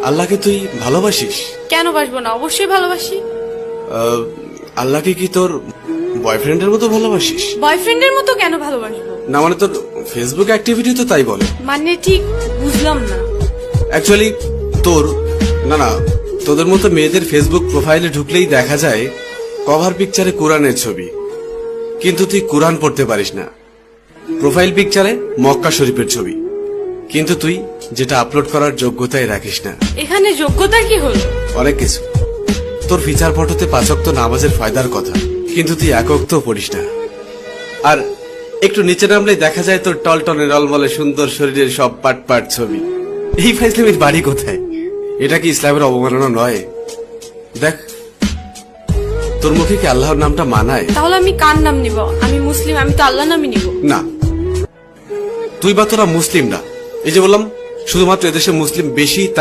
আল্লাহকে তুই ভালোবাসিস? কেন বাসবো না, অবশ্যই ভালোবাসি। আল্লাহকে কি তোর বয়ফ্রেন্ডের মতো ভালোবাসিস? বয়ফ্রেন্ডের মতো কেন ভালোবাসবো? না মানে তোর ফেসবুক অ্যাক্টিভিটি তো তাই বলে। মানে ঠিক বুঝলাম না। অ্যাকচুয়ালি তোর না তোদের মতো মেয়েদের ফেসবুক প্রোফাইলে ঢুকলেই দেখা যায় কভার পিকচারে কোরআনের ছবি, কিন্তু তুই কোরআন পড়তে পারিস না। প্রোফাইল পিকচারে মক্কা শরীফের ছবি, কিন্তু তুই যেটা আপলোড করার যোগ্যতাই রাখিস না। এখানে যোগ্যতা কি হলো? অনেক কিছু। তোর ফিচার ফটোতে 5 ওয়াক্ত নামাজের ফায়দার কথা, কিন্তু তুই 1 ওয়াক্ত পড়িস না। আর একটু নিচে নামলেই দেখা যায় তোর টলটনে রলমলে সুন্দর শরীরের সব পাট পাট ছবি। এই ফাইজলামের বাড়ি কোথায়? এটা কি ইসলামের অবমাননা নয়? দেখ, তোর মুখে কি আল্লাহর নামটা মানায়? তাহলে আমি কার নাম নিব? আমি মুসলিম, আমি তো আল্লাহ নামই নিব। না, তুই বা তোরা মুসলিম না। এই যে বললাম, শুধুমাত্র এদেশে মুসলিম বেশি, তাই